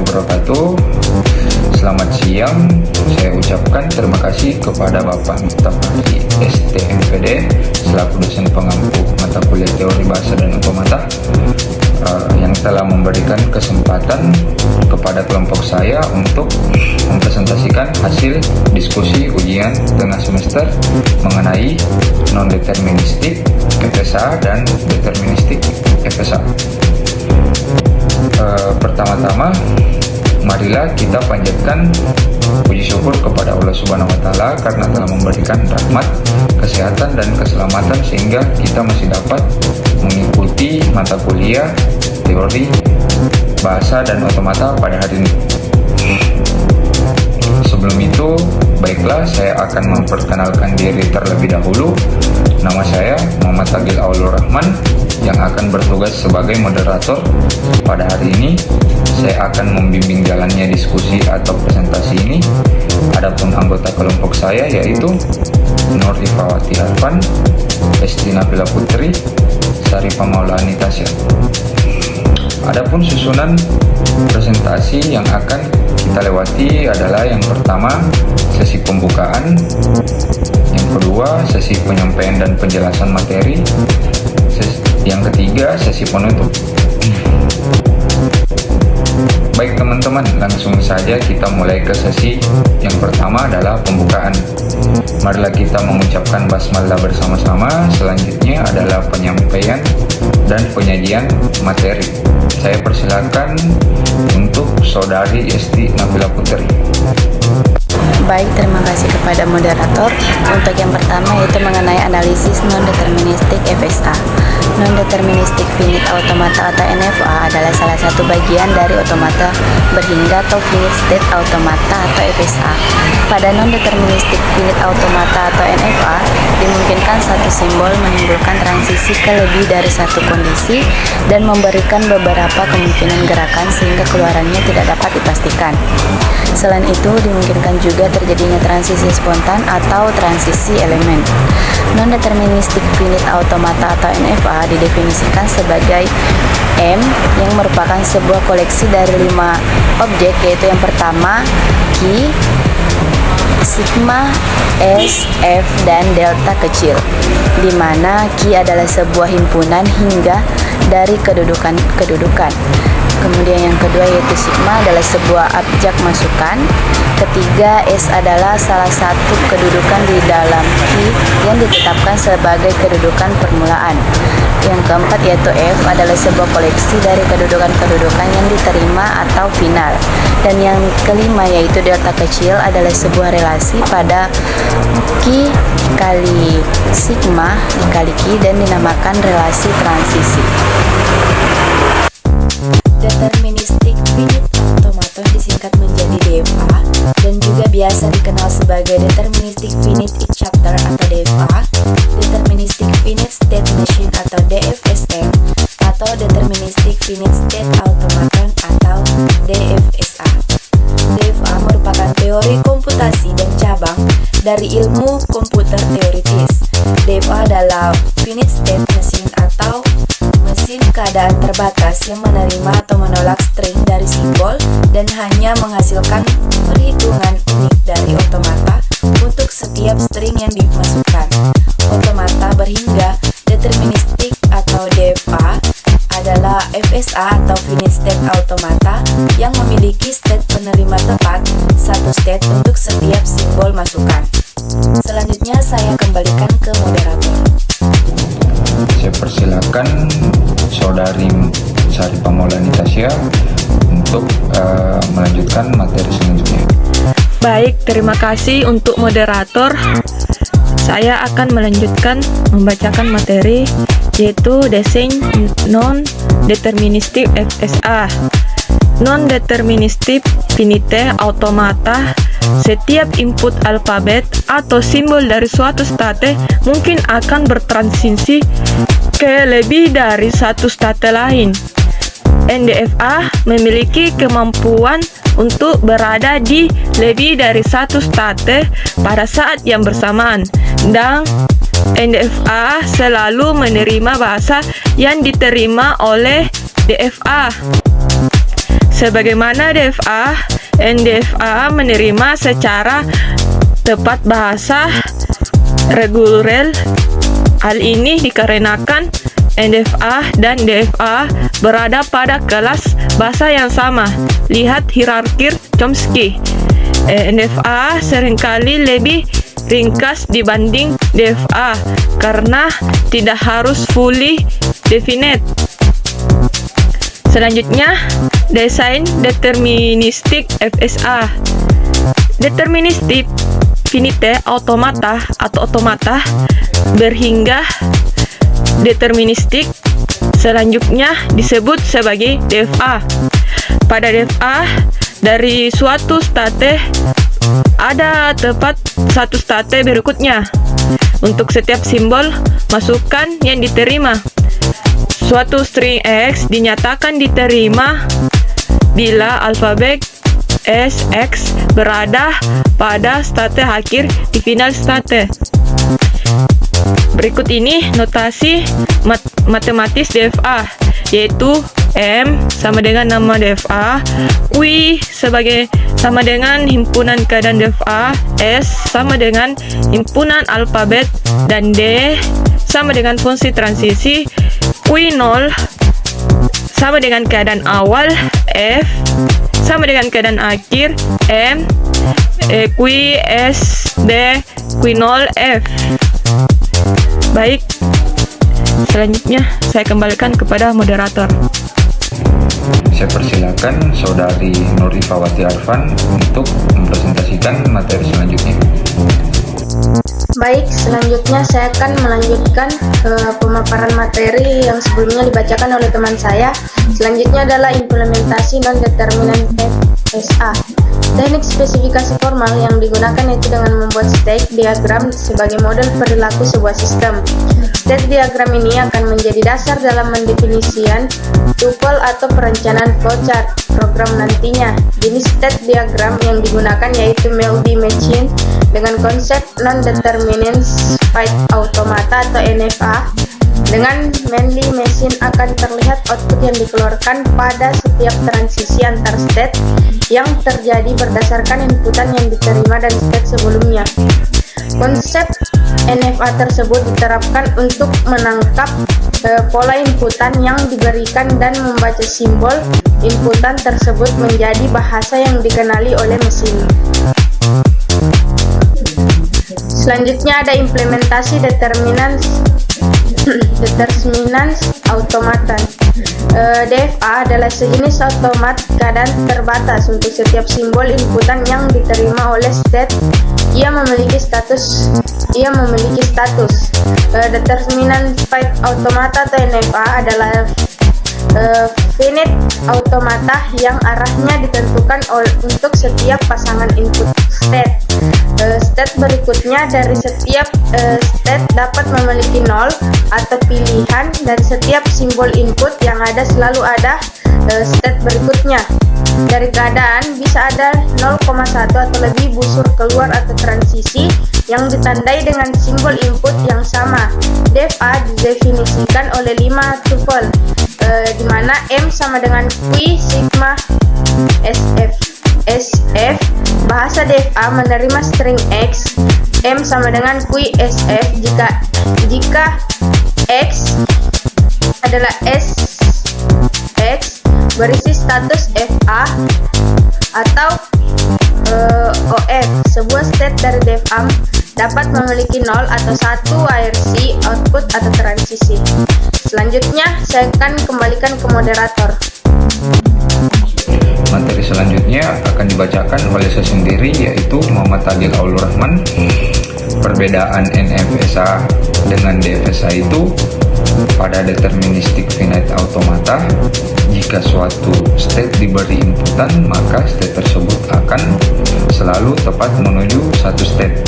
wabarakatuh. Selamat siang. Saya ucapkan terima kasih kepada Bapak Miftah Fahri, STMPD, selaku dosen pengampu mata kuliah teori bahasa dan otomata, yang telah memberikan kesempatan kepada kelompok saya untuk mempresentasikan hasil diskusi ujian tengah semester mengenai non-deterministik FSA dan deterministik FSA. Pertama-tama, marilah kita panjatkan puji syukur kepada Allah Subhanahu wa Ta'ala karena telah memberikan rahmat, kesehatan, dan keselamatan sehingga kita masih dapat mengikuti mata kuliah teori bahasa dan otomata pada hari ini. Sebelum itu, baiklah saya akan memperkenalkan diri terlebih dahulu. Nama saya Muhammad Agil Aulur Rahman yang akan bertugas sebagai moderator pada hari ini. Saya akan membimbing jalannya diskusi atau presentasi ini. Adapun anggota kelompok saya yaitu Nur Ifawati Harfan, Esti Nabila Putri, Sarifah Maulani Tasya. Adapun susunan presentasi yang akan kita lewati adalah yang pertama sesi pembukaan, yang kedua sesi penyampaian dan penjelasan materi, yang ketiga sesi penutup. Baik teman-teman, langsung saja kita mulai ke sesi yang pertama adalah pembukaan. Marilah kita mengucapkan basmalah bersama-sama. Selanjutnya adalah penyampaian dan penyajian materi. Saya persilakan untuk Saudari Esti Nabila Putri. Baik, terima kasih kepada moderator. Untuk yang pertama yaitu mengenai analisis non-deterministik FSA. Non-deterministik finite automata atau NFA adalah salah satu bagian dari otomata berhingga atau finite state automata atau FSA. Pada non-deterministik finite automata atau NFA, dimungkinkan satu simbol menimbulkan transisi ke lebih dari satu kondisi dan memberikan beberapa kemungkinan gerakan sehingga keluarannya tidak dapat dipastikan. Selain itu, dimungkinkan juga terjadinya transisi spontan atau transisi elemen. Non-deterministik finite automata atau NFA didefinisikan sebagai M yang merupakan sebuah koleksi dari 5 objek, yaitu yang pertama Q, sigma, S, F, dan delta kecil, di mana Q adalah sebuah himpunan hingga dari kedudukan. Kemudian yang kedua yaitu sigma adalah sebuah abjak masukan. Ketiga, S adalah salah satu kedudukan di dalam Q yang ditetapkan sebagai kedudukan permulaan. Yang keempat yaitu F adalah sebuah koleksi dari kedudukan-kedudukan yang diterima atau final. Dan yang kelima yaitu delta kecil adalah sebuah relasi pada Q kali sigma dikali Q dan dinamakan relasi transisi. Deterministik finite automaton disingkat menjadi DFA dan juga biasa dikenal sebagai deterministic finite chapter atau DFA, deterministic finite state machine atau DFSM, atau deterministic finite state automaton atau DFSA. DFA merupakan teori komputasi dan cabang dari ilmu komputer teoritis. DFA adalah finite state machine atau mesin keadaan terbatas yang menerima atau menolak string dari simbol dan hanya menghasilkan perhitungan unik dari otomata untuk setiap string yang dimasukkan. Otomata berhingga deterministik atau DFA adalah FSA atau finite state automata yang memiliki state penerima tepat, satu state untuk setiap simbol masukan. Selanjutnya saya kembalikan ke moderator. Saya persilakan Saudari Sarifah Maulani Tasya untuk melanjutkan materi selanjutnya. Baik, terima kasih untuk moderator. Saya akan melanjutkan membacakan materi yaitu desain non-deterministik FSA. Non-deterministik finite automata. Setiap input alfabet atau simbol dari suatu state mungkin akan bertransisi ke lebih dari satu state lain. NDFA memiliki kemampuan untuk berada di lebih dari satu state pada saat yang bersamaan, dan NDFA selalu menerima bahasa yang diterima oleh DFA. sebagaimana DFA, NDFA menerima secara tepat bahasa reguler. Hal ini dikarenakan NDFA dan DFA berada pada kelas bahasa yang sama. Lihat hierarki Chomsky. NDFA seringkali lebih ringkas dibanding DFA karena tidak harus fully definite. Selanjutnya, desain deterministik FSA. Deterministik finite automata atau otomata berhingga deterministik selanjutnya disebut sebagai DFA. Pada DFA, dari suatu state ada tepat satu state berikutnya. Untuk setiap simbol masukan yang diterima, suatu string X dinyatakan diterima bila alfabet SX berada pada state akhir di final state. Berikut ini notasi matematis DFA, yaitu M sama dengan nama DFA, Q sebagai sama dengan himpunan keadaan DFA, S sama dengan himpunan alfabet, dan D sama dengan fungsi transisi, Q0 sama dengan keadaan awal, F sama dengan keadaan akhir, M, Q, S, D, Q0, F. Baik, selanjutnya saya kembalikan kepada moderator. Saya persilakan Saudari Nurifawati Arfan untuk mempresentasikan materi selanjutnya. Baik, selanjutnya saya akan melanjutkan pemaparan materi yang sebelumnya dibacakan oleh teman saya. Selanjutnya adalah implementasi non-determinan FSA. Teknik spesifikasi formal yang digunakan yaitu dengan membuat state diagram sebagai model perilaku sebuah sistem. State diagram ini akan menjadi dasar dalam mendefinisikan tuple atau perencanaan flowchart program nantinya. Jenis state diagram yang digunakan yaitu multi machine dengan konsep non-determinate state automata atau NFA. Dengan mainly machine akan terlihat output yang dikeluarkan pada setiap transisi antar state yang terjadi berdasarkan inputan yang diterima dan state sebelumnya. Konsep NFA tersebut diterapkan untuk menangkap pola inputan yang diberikan dan membaca simbol inputan tersebut menjadi bahasa yang dikenali oleh mesin. Selanjutnya ada implementasi determinants automata. DFA adalah sejenis automat keadaan terbatas. Untuk setiap simbol inputan yang diterima oleh state, ia memiliki status. Determinant state automata atau NFA adalah finite automata yang arahnya ditentukan untuk setiap pasangan input state. State berikutnya dari setiap state dapat memiliki 0 atau pilihan. Dari setiap simbol input yang ada selalu ada state berikutnya. Dari keadaan bisa ada 0,1 atau lebih busur keluar atau transisi yang ditandai dengan simbol input yang sama. DFA didefinisikan oleh 5 tuple, di mana M sama dengan Q sigma SF. Bahasa DFA menerima string X. M sama dengan Q SF jika X adalah SX berisi status FA atau OF. Sebuah state dari DFA dapat memiliki 0 atau 1 ARC output atau transisi. Selanjutnya saya akan kembalikan ke moderator. Materi selanjutnya akan dibacakan oleh saya sendiri, yaitu Muhammad Agil Aulur Rahman. Perbedaan NFSA dengan DFSA itu pada deterministic finite automata, jika suatu state diberi inputan, maka state tersebut akan selalu tepat menuju satu state.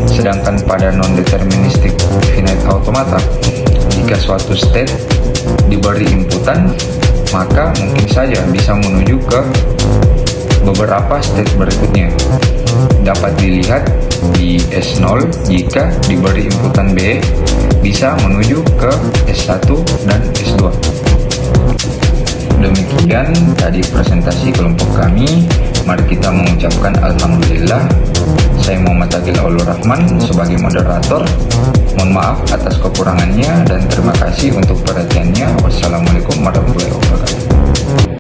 Sedangkan pada non-deterministic finite automata, jika suatu state diberi inputan, maka mungkin saja bisa menuju ke beberapa state berikutnya. Dapat dilihat di S0 jika diberi inputan B bisa menuju ke S1 dan S2. demikian tadi presentasi kelompok kami. Mari kita mengucapkan Alhamdulillah. Saya Muhammad Agil Aulur Rahman sebagai moderator. Mohon maaf atas kekurangannya dan terima kasih untuk perhatiannya. Wassalamualaikum warahmatullahi wabarakatuh.